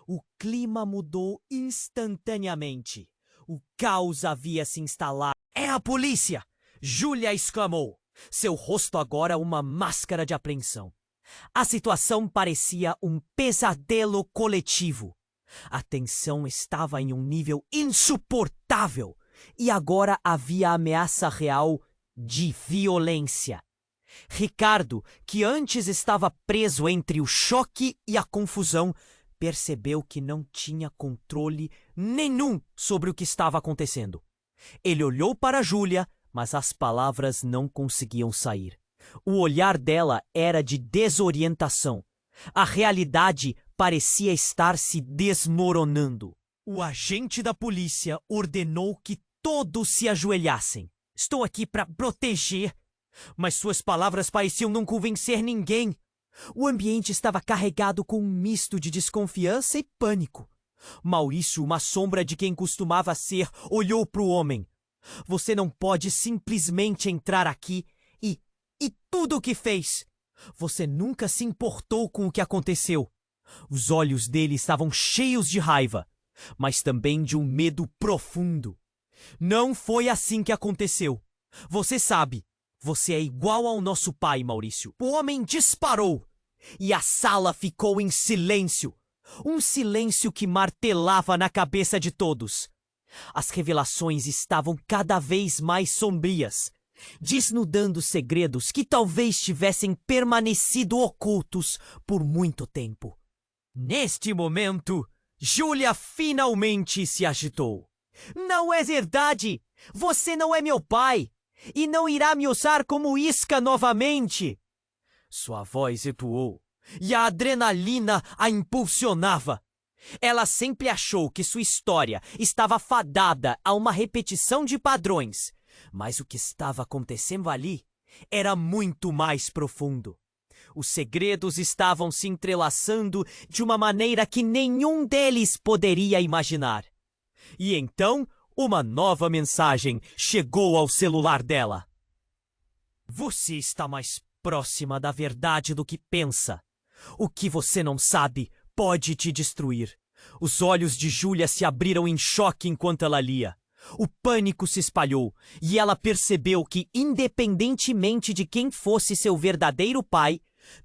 O clima mudou instantaneamente. O caos havia se instalado. É a polícia! Júlia exclamou, seu rosto agora uma máscara de apreensão. A situação parecia um pesadelo coletivo. A tensão estava em um nível insuportável e agora havia ameaça real de violência. Ricardo, que antes estava preso entre o choque e a confusão, percebeu que não tinha controle nenhum sobre o que estava acontecendo. Ele olhou para Júlia, mas as palavras não conseguiam sair. O olhar dela era de desorientação. A realidade parecia estar se desmoronando. O agente da polícia ordenou que todos se ajoelhassem. Estou aqui para proteger. Mas suas palavras pareciam não convencer ninguém. O ambiente estava carregado com um misto de desconfiança e pânico. Maurício, uma sombra de quem costumava ser, olhou para o homem. Você não pode simplesmente entrar aqui e tudo o que fez. Você nunca se importou com o que aconteceu. Os olhos dele estavam cheios de raiva, mas também de um medo profundo. Não foi assim que aconteceu. Você sabe, você é igual ao nosso pai, Maurício. O homem disparou e a sala ficou em silêncio. Um silêncio que martelava na cabeça de todos. As revelações estavam cada vez mais sombrias, desnudando segredos que talvez tivessem permanecido ocultos por muito tempo. Neste momento, Júlia finalmente se agitou. Não é verdade! Você não é meu pai! E não irá me usar como isca novamente. Sua voz ecoou, e a adrenalina a impulsionava. Ela sempre achou que sua história estava fadada a uma repetição de padrões, mas o que estava acontecendo ali era muito mais profundo. Os segredos estavam se entrelaçando de uma maneira que nenhum deles poderia imaginar. E então, uma nova mensagem chegou ao celular dela. Você está mais próxima da verdade do que pensa. O que você não sabe pode te destruir. Os olhos de Júlia se abriram em choque enquanto ela lia. O pânico se espalhou e ela percebeu que, independentemente de quem fosse seu verdadeiro pai,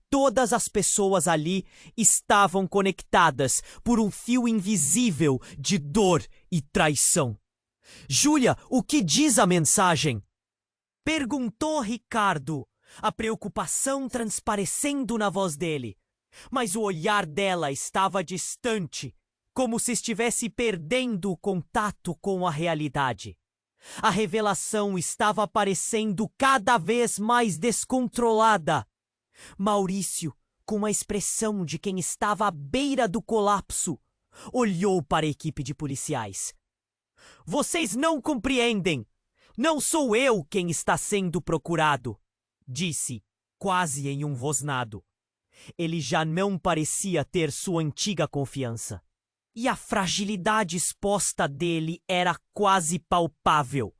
todas as pessoas ali estavam conectadas por um fio invisível de dor e traição. Júlia, o que diz a mensagem? Perguntou Ricardo, a preocupação transparecendo na voz dele. Mas o olhar dela estava distante, como se estivesse perdendo o contato com a realidade. A revelação estava aparecendo cada vez mais descontrolada. Maurício, com uma expressão de quem estava à beira do colapso, olhou para a equipe de policiais. Vocês não compreendem! Não sou eu quem está sendo procurado, disse, quase em um rosnado. Ele já não parecia ter sua antiga confiança. E a fragilidade exposta dele era quase palpável.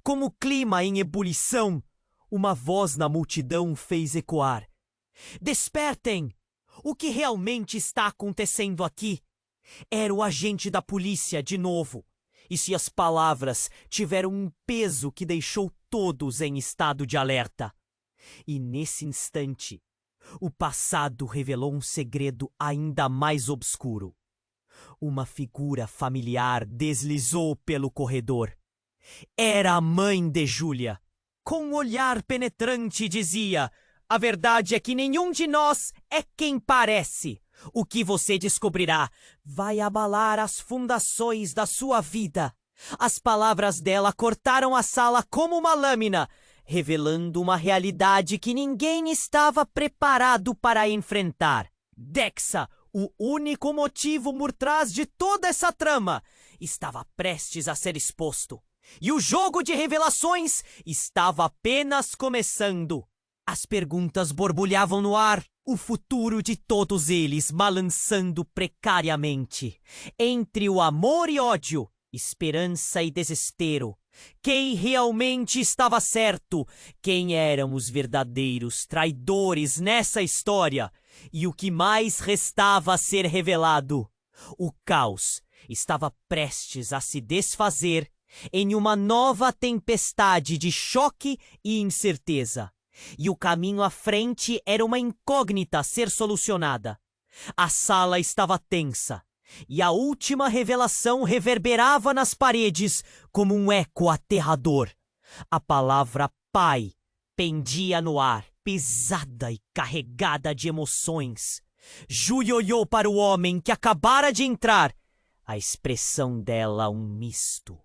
Como o clima em ebulição, uma voz na multidão fez ecoar. Despertem! O que realmente está acontecendo aqui? Era o agente da polícia de novo. E suas palavras tiveram um peso que deixou todos em estado de alerta. E nesse instante, o passado revelou um segredo ainda mais obscuro. Uma figura familiar deslizou pelo corredor. Era a mãe de Júlia. Com um olhar penetrante dizia: a verdade é que nenhum de nós é quem parece. O que você descobrirá vai abalar as fundações da sua vida. As palavras dela cortaram a sala como uma lâmina, revelando uma realidade que ninguém estava preparado para enfrentar. Dexa, o único motivo por trás de toda essa trama, estava prestes a ser exposto. E o jogo de revelações estava apenas começando. As perguntas borbulhavam no ar, o futuro de todos eles balançando precariamente. Entre o amor e ódio, esperança e desespero. Quem realmente estava certo? Quem eram os verdadeiros traidores nessa história? E o que mais restava a ser revelado? O caos estava prestes a se desfazer em uma nova tempestade de choque e incerteza. E o caminho à frente era uma incógnita a ser solucionada. A sala estava tensa, e a última revelação reverberava nas paredes como um eco aterrador. A palavra pai pendia no ar, pesada e carregada de emoções. Júlia olhou para o homem que acabara de entrar. A expressão dela um misto.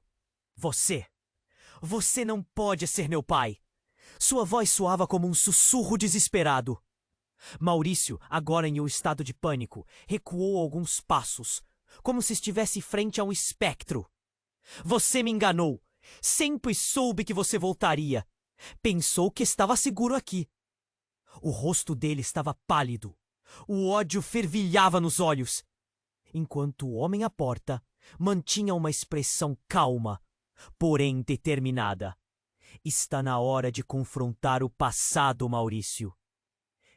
Você não pode ser meu pai. Sua voz soava como um sussurro desesperado. Maurício, agora em um estado de pânico, recuou alguns passos, como se estivesse frente a um espectro. Você me enganou. Sempre soube que você voltaria. Pensou que estava seguro aqui. O rosto dele estava pálido. O ódio fervilhava nos olhos. Enquanto o homem à porta mantinha uma expressão calma, porém determinada. Está na hora de confrontar o passado, Maurício,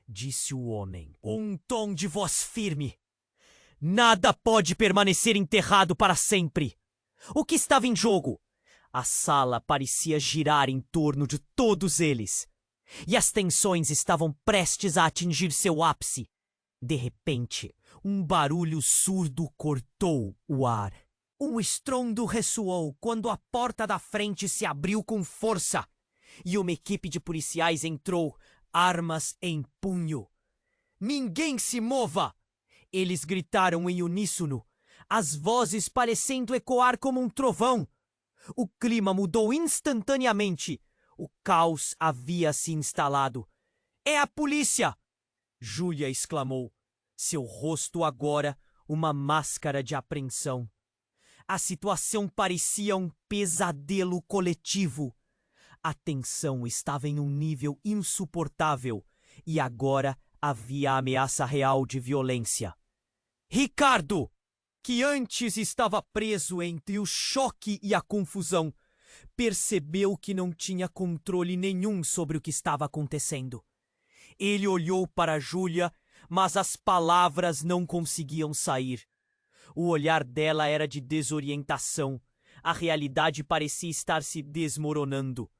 disse o homem, um tom de voz firme. Nada pode permanecer enterrado para sempre. O que estava em jogo? A sala parecia girar em torno de todos eles. E as tensões estavam prestes a atingir seu ápice. De repente, um barulho surdo cortou o ar. Um estrondo ressoou quando a porta da frente se abriu com força. E uma equipe de policiais entrou, armas em punho. Ninguém se mova! Eles gritaram em uníssono, as vozes parecendo ecoar como um trovão. O clima mudou instantaneamente. O caos havia se instalado. É a polícia! Júlia exclamou, seu rosto agora uma máscara de apreensão. A situação parecia um pesadelo coletivo. A tensão estava em um nível insuportável e agora havia ameaça real de violência. Ricardo, que antes estava preso entre o choque e a confusão, percebeu que não tinha controle nenhum sobre o que estava acontecendo. Ele olhou para Júlia, mas as palavras não conseguiam sair. O olhar dela era de desorientação. A realidade parecia estar se desmoronando.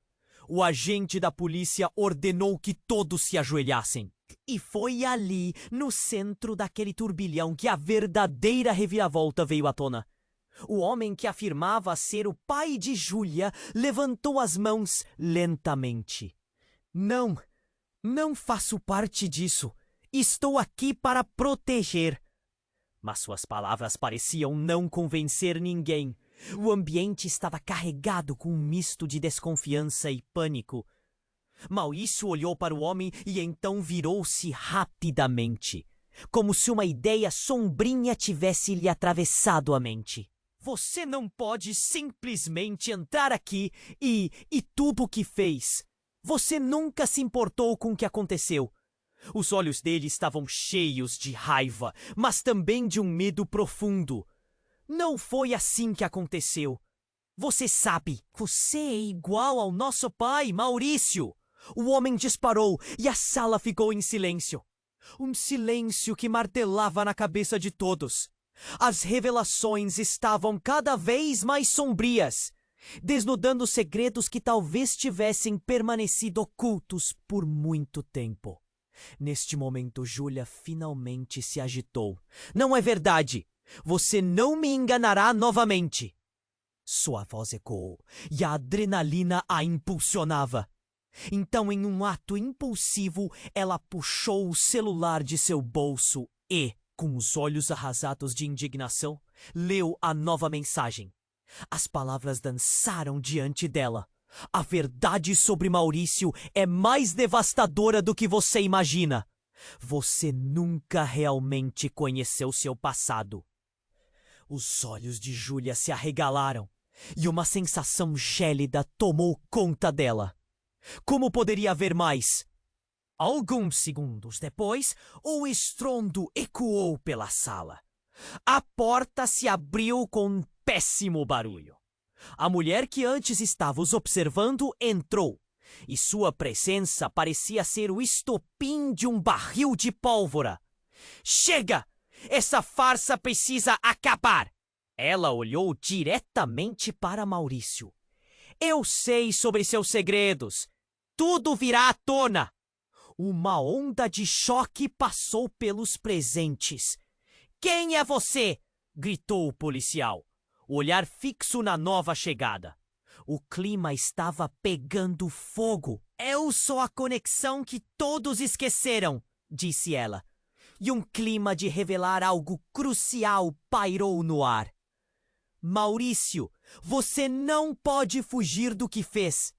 O agente da polícia ordenou que todos se ajoelhassem. E foi ali, no centro daquele turbilhão, que a verdadeira reviravolta veio à tona. O homem que afirmava ser o pai de Júlia levantou as mãos lentamente. Não faço parte disso. Estou aqui para proteger. Mas suas palavras pareciam não convencer ninguém. O ambiente estava carregado com um misto de desconfiança e pânico. Maurício olhou para o homem e então virou-se rapidamente, como se uma ideia sombrinha tivesse lhe atravessado a mente. Você não pode simplesmente entrar aqui e tudo o que fez. Você nunca se importou com o que aconteceu. Os olhos dele estavam cheios de raiva, mas também de um medo profundo. Não foi assim que aconteceu. Você sabe, você é igual ao nosso pai, Maurício. O homem disparou e a sala ficou em silêncio. Um silêncio que martelava na cabeça de todos. As revelações estavam cada vez mais sombrias, desnudando segredos que talvez tivessem permanecido ocultos por muito tempo. Neste momento, Júlia finalmente se agitou. Não é verdade! Você não me enganará novamente! Sua voz ecoou e a adrenalina a impulsionava. Então, em um ato impulsivo, ela puxou o celular de seu bolso e, com os olhos arrasados de indignação, leu a nova mensagem. As palavras dançaram diante dela. A verdade sobre Maurício é mais devastadora do que você imagina. Você nunca realmente conheceu seu passado. Os olhos de Júlia se arregalaram e uma sensação gélida tomou conta dela. Como poderia haver mais? Alguns segundos depois, o estrondo ecoou pela sala. A porta se abriu com um péssimo barulho. A mulher que antes estava os observando entrou, e sua presença parecia ser o estopim de um barril de pólvora. Chega! Essa farsa precisa acabar! Ela olhou diretamente para Maurício. Eu sei sobre seus segredos. Tudo virá à tona. Uma onda de choque passou pelos presentes. Quem é você? Gritou o policial, o olhar fixo na nova chegada. O clima estava pegando fogo. Eu sou a conexão que todos esqueceram, disse ela. E um clima de revelar algo crucial pairou no ar. Maurício, você não pode fugir do que fez.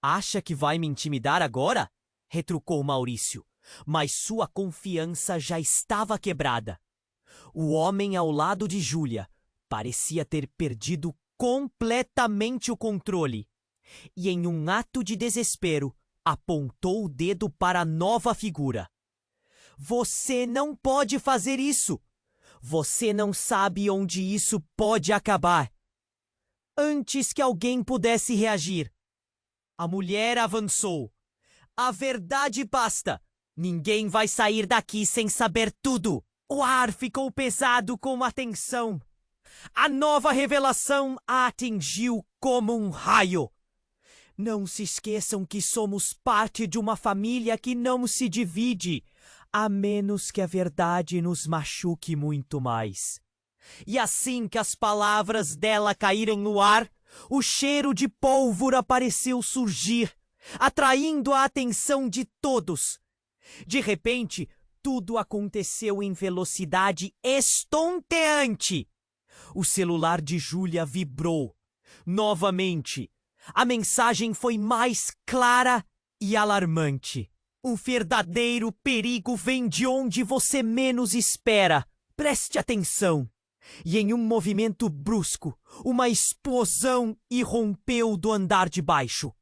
Acha que vai me intimidar agora? Retrucou Maurício, mas sua confiança já estava quebrada. O homem ao lado de Júlia parecia ter perdido completamente o controle e, em um ato de desespero, apontou o dedo para a nova figura. Você não pode fazer isso! Você não sabe onde isso pode acabar. Antes que alguém pudesse reagir, a mulher avançou. A verdade basta. Ninguém vai sair daqui sem saber tudo. O ar ficou pesado com a tensão. A nova revelação a atingiu como um raio. Não se esqueçam que somos parte de uma família que não se divide, a menos que a verdade nos machuque muito mais. E assim que as palavras dela caíram no ar, o cheiro de pólvora pareceu surgir, atraindo a atenção de todos. De repente, tudo aconteceu em velocidade estonteante. O celular de Júlia vibrou. Novamente, A mensagem foi mais clara e alarmante. Um verdadeiro perigo vem de onde você menos espera. Preste atenção. E em um movimento brusco, uma explosão irrompeu do andar de baixo.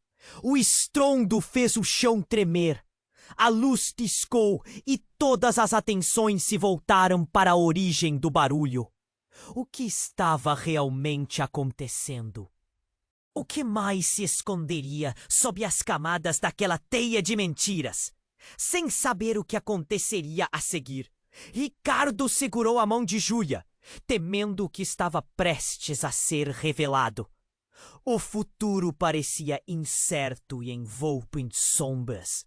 O estrondo fez o chão tremer. A luz piscou e todas as atenções se voltaram para a origem do barulho. O que estava realmente acontecendo? O que mais se esconderia sob as camadas daquela teia de mentiras? Sem saber o que aconteceria a seguir, Ricardo segurou a mão de Júlia, temendo o que estava prestes a ser revelado. O futuro parecia incerto e envolto em sombras.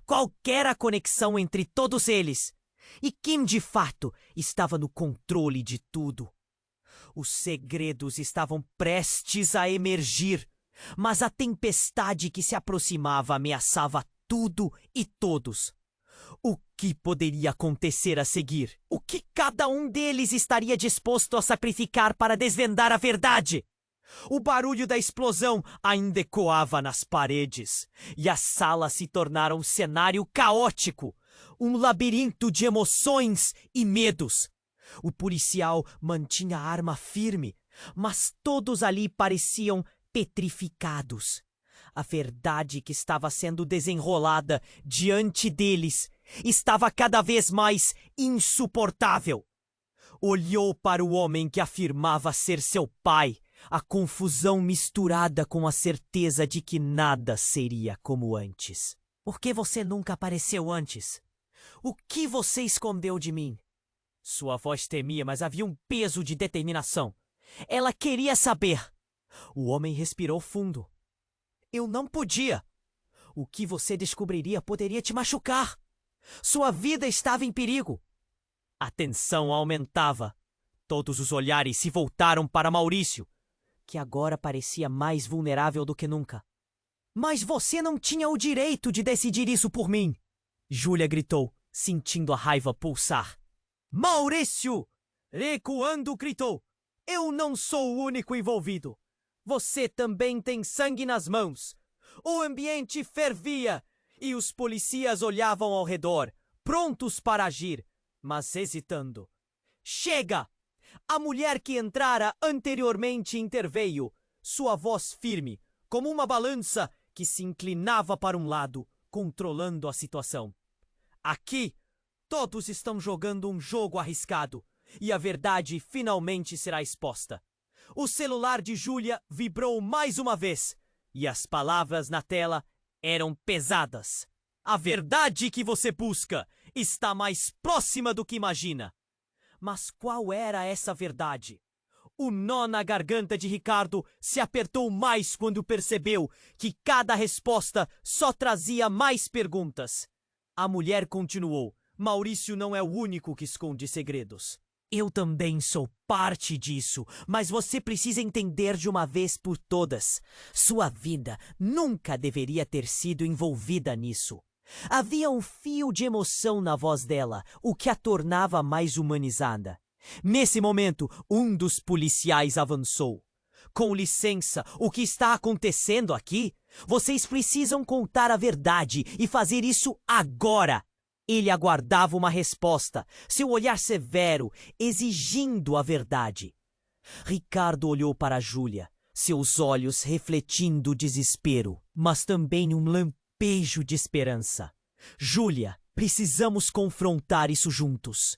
Qualquer a conexão entre todos eles, e Kim de fato estava no controle de tudo. Os segredos estavam prestes a emergir, mas a tempestade que se aproximava ameaçava tudo e todos. O que poderia acontecer a seguir? O que cada um deles estaria disposto a sacrificar para desvendar a verdade? O barulho da explosão ainda ecoava nas paredes, e a sala se tornara um cenário caótico, um labirinto de emoções e medos. O policial mantinha a arma firme, mas todos ali pareciam petrificados. A verdade que estava sendo desenrolada diante deles estava cada vez mais insuportável. Olhou para o homem que afirmava ser seu pai, a confusão misturada com a certeza de que nada seria como antes. Por que você nunca apareceu antes? O que você escondeu de mim? Sua voz temia, mas havia um peso de determinação. Ela queria saber. O homem respirou fundo. Eu não podia. O que você descobriria poderia te machucar. Sua vida estava em perigo. A tensão aumentava. Todos os olhares se voltaram para Maurício, que agora parecia mais vulnerável do que nunca. Mas você não tinha o direito de decidir isso por mim, Júlia gritou, sentindo a raiva pulsar. Maurício! Recuando, gritou. Eu não sou o único envolvido. Você também tem sangue nas mãos. O ambiente fervia e os policias olhavam ao redor, prontos para agir, mas hesitando. Chega! A mulher que entrara anteriormente interveio, sua voz firme, como uma balança que se inclinava para um lado, controlando a situação. Aqui, todos estão jogando um jogo arriscado, e a verdade finalmente será exposta. O celular de Júlia vibrou mais uma vez, e as palavras na tela eram pesadas. A verdade que você busca está mais próxima do que imagina. Mas qual era essa verdade? O nó na garganta de Ricardo se apertou mais quando percebeu que cada resposta só trazia mais perguntas. A mulher continuou. Maurício não é o único que esconde segredos. Eu também sou parte disso, mas você precisa entender de uma vez por todas. Sua vida nunca deveria ter sido envolvida nisso. Havia um fio de emoção na voz dela, o que a tornava mais humanizada. Nesse momento, um dos policiais avançou. Com licença, o que está acontecendo aqui? Vocês precisam contar a verdade e fazer isso agora. Ele aguardava uma resposta, seu olhar severo, exigindo a verdade. Ricardo olhou para Júlia, seus olhos refletindo desespero, mas também um lampejo de esperança. Júlia, precisamos confrontar isso juntos.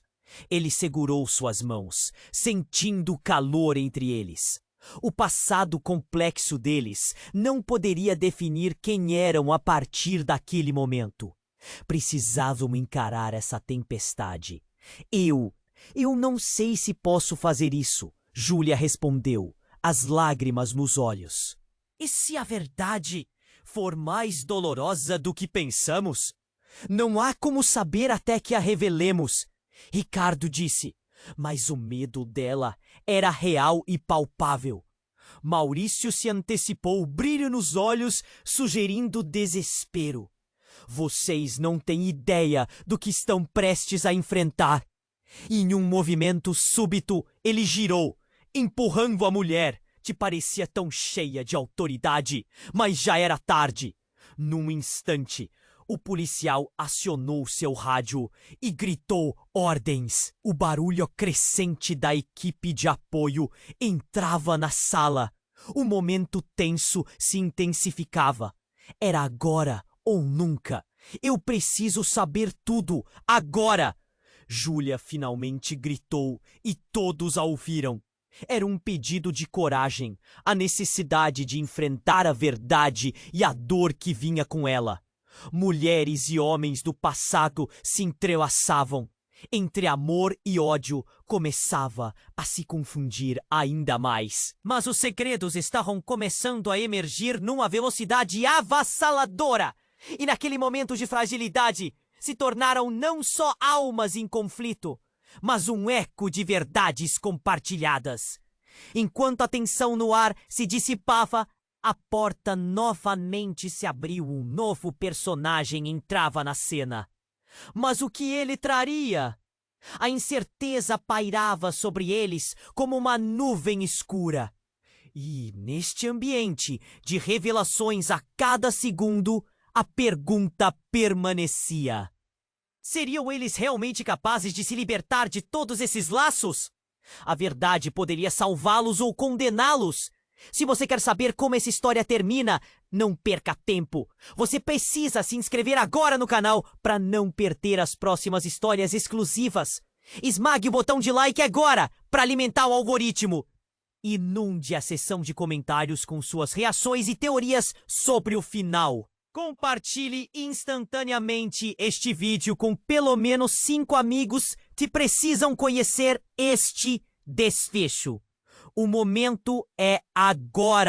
Ele segurou suas mãos, sentindo o calor entre eles. O passado complexo deles não poderia definir quem eram a partir daquele momento. Precisavam encarar essa tempestade. Eu não sei se posso fazer isso, Júlia respondeu, as lágrimas nos olhos. E se a verdade for mais dolorosa do que pensamos? Não há como saber até que a revelemos, Ricardo disse, mas o medo dela era real e palpável. Maurício se antecipou, brilho nos olhos, sugerindo desespero. Vocês não têm ideia do que estão prestes a enfrentar. Em um movimento súbito, ele girou, empurrando a mulher, Te parecia tão cheia de autoridade, mas já era tarde. Num instante, o policial acionou seu rádio e gritou ordens. O barulho crescente da equipe de apoio entrava na sala. O momento tenso se intensificava. Era agora ou nunca. Eu preciso saber tudo, agora! Júlia finalmente gritou e todos a ouviram. Era um pedido de coragem, a necessidade de enfrentar a verdade e a dor que vinha com ela. Mulheres e homens do passado se entrelaçavam. Entre amor e ódio começava a se confundir ainda mais. Mas os segredos estavam começando a emergir numa velocidade avassaladora. E naquele momento de fragilidade, se tornaram não só almas em conflito, mas um eco de verdades compartilhadas. Enquanto a tensão no ar se dissipava, a porta novamente se abriu. Um novo personagem entrava na cena. Mas o que ele traria? A incerteza pairava sobre eles como uma nuvem escura. E, neste ambiente de revelações a cada segundo, a pergunta permanecia. Seriam eles realmente capazes de se libertar de todos esses laços? A verdade poderia salvá-los ou condená-los. Se você quer saber como essa história termina, não perca tempo. Você precisa se inscrever agora no canal para não perder as próximas histórias exclusivas. Esmague o botão de like agora para alimentar o algoritmo. Inunde a seção de comentários com suas reações e teorias sobre o final. Compartilhe instantaneamente este vídeo com pelo menos 5 amigos que precisam conhecer este desfecho. O momento é agora.